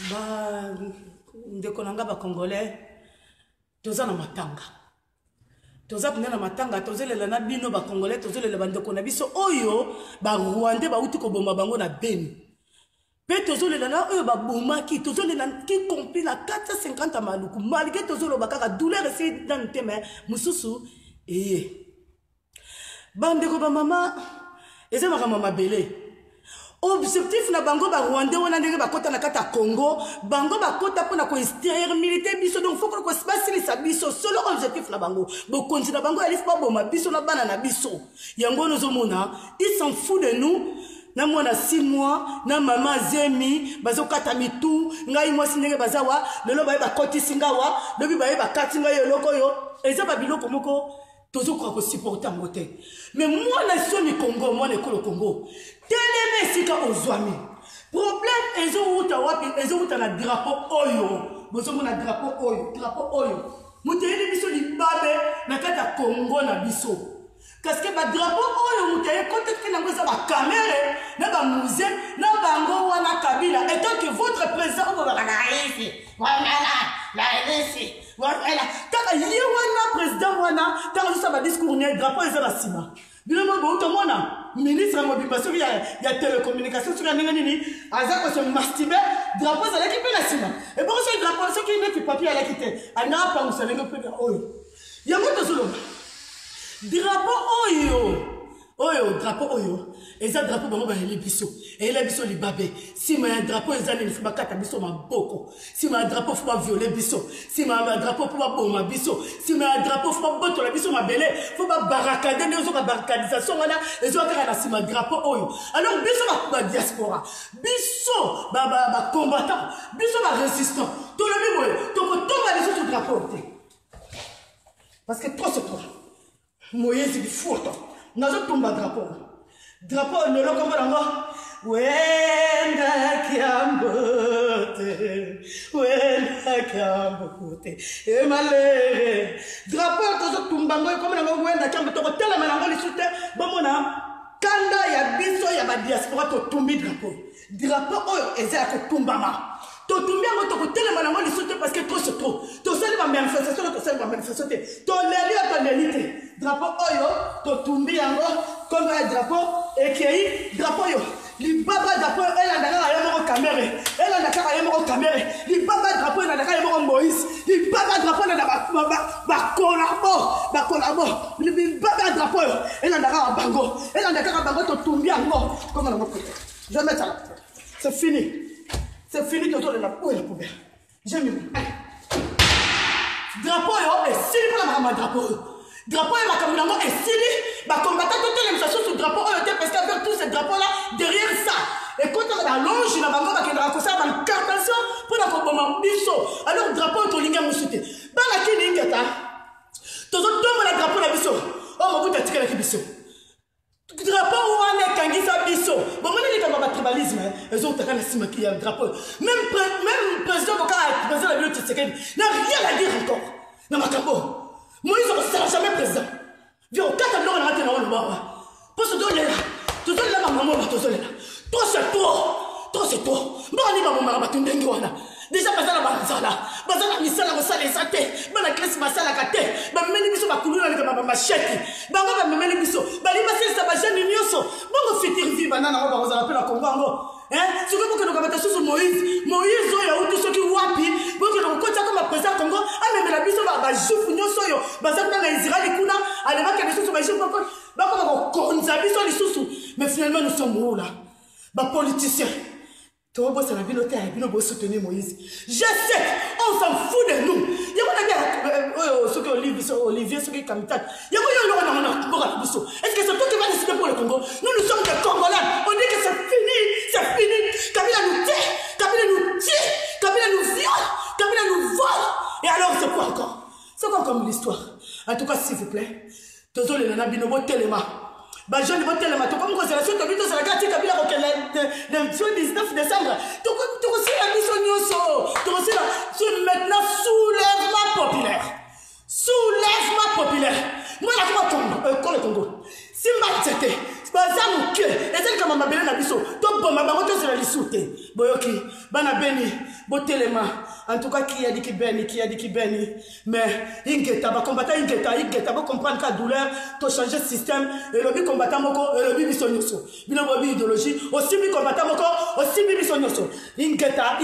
Ba ndeko nanga ba congolais toza na matanga. Toza na matanga tozelela na bino ba congolais tozelela bandeko na biso oyo ba Rwandais ba uti ko bomba bango na Beni. Pe tozelela na oyo ba bomaki tozelela ki compris na 450 maluku malgré tozelo bakaka douleur essayer dans nteme mususu bandeko ba mama eza mama belé. Objectif na bango ba Rwandais wana ndenge bakota na kata Congo bango bakota pona ko exterminer biso donc faut ko spasilisa biso solo objectif na bango bokonzi na bango alif ba boma biso na bana na biso yango nozomona ils s'en fout de nous na mwana 6 mois na mama zemi bazokata mitu ngai mwasi ndenge bazawa lelo baye bakoti singawa lobi baye bakati ngai eloko yo eza ba biloko moko tozokoka ko supporter ngote mais moi na somi Congo moi na ekolo Congo teleme sika ozwami problème ezo uta na drapeau oyo bozomona drapeau oyo muteyeli biso libabe na kata Congo na biso parce que ba drapeau oyo muteye contacte na ngoza ba caméra na ba musée na bango wana Kabila et tant que votre président on va la ici la ici voilà kaka ye wana président wana tant ça va discours ne drapeau ezala sima bilema bo to mona ministre mobimba soki ya télécommunication sur nini nini aza ko se masturber drapeau za l'équipe na sima et bon ce drapeau soki ne papier à la quitter ana pa musalengo pe oyo yango to solo drapeau oyo eza drapeau bango ba heli biso ele biso libabe sima ya drapeau eza ni fuba kata biso maboko sima ya drapeau fuba violer biso sima ya drapeau fuba boma biso sima ya drapeau fuba boto la biso mabele fuba barricade ndezo ba barricadisation wana ezo kaka na sima drapeau oyo alors biso ba diaspora biso ba combattant biso ba résistant to le bibo to ko tomba biso sur drapeau parce que trop c'est trop Moïse il faut nazo tomba drapeau le loko ngoma wenda kiambote e malere drapeau tozo tomba ngoy comme na wenda kiambote ko tela manango lisute bomona kanda ya biso ya ba diaspora to tombi drapeau oyo eza ko tombama to tumbi ngo to ko tela manango lisute parce que trop c'est trop to sali ba manifestation to leli drapeau oyo to tumbi yango comme un drapeau ekei drapeau yo li baba drapeau elle andaka ya moko caméra li baba drapeau elle andaka ya moko Moïse li baba drapeau na ba kolabo li baba drapeau elle andaka bango to tumbi yango comme na moko je vais mettre ça là c'est fini to la poubelle j'aime drapeau yo et si pour la drapeau et ma caméra est stylé, ma combattant toutes les choses sur drapeau parce qu'avec tous ces drapeaux là derrière ça et quand on a longe la bango qui a ça dans le cartation pour la combat biso alors drapeau to linga musute bana ki lingata tozo tomba la drapeau la biso oh mo buta tikela ki biso drapeau wana kangisa biso bon mona ni kama tribalisme ils ont taka na sima ki ya drapeau même président Boka président la bibliothèque Tshisekedi n'a rien à dire encore na makambo Moïse ne sera jamais président. Viens au 4 ans, on a été dans le bas. Pour se donner là, tout ça là, maman, tout ça là. Toi, c'est toi. Moi, on est maman, tu n'es pas là. Déjà, bazala bazala misala basala esate, bana classe basala kate, ba meli biso ba kulula le ba machete. Ba ba meli biso, ba li basala sa ba jeune nyoso. Bongo fitir vi banana ba bazala pe la Congo. Ce que nous avons sur Moïse oyo utu soki wapi boke na kota comme président Congo a même la biso ba jufu nyoso yo bazakuna na Israël kuna ale ba ke biso ba jufu ba ko konza biso lisusu mais finalement nous sommes où là ba politiciens to bo ça la biloté a bino bo soutenir Moïse je sais on s'en fout de nous yako na ce que Olivier ce que Kamitat yako yo na biso est-ce que c'est toi qui vas décider pour le Congo nous sommes des Congolais on dit que c'est fini Kabila nous tue Kabila nous viole Kabila nous vole et alors c'est quoi encore c'est quoi comme l'histoire en tout cas s'il vous plaît tozole na bino bo telema ba jeune bo telema to comme consolation to bito sala kati Kabila ko le 19 décembre to si la mission nyoso to si la maintenant soulèvement populaire moi la Congo le Congo si Matsete baza moke ezali kama mabele na biso toboma bango tozela lisu te boyoki bana beni botelema en tout cas qui a dit qui beni mais ingeta bakombata ingeta bocomprendre ka douleur to changer système et lobi combattant moko et lobi biso nyonso bino bobi idéologie aussi bi combattant moko aussi bi biso nyonso ingeta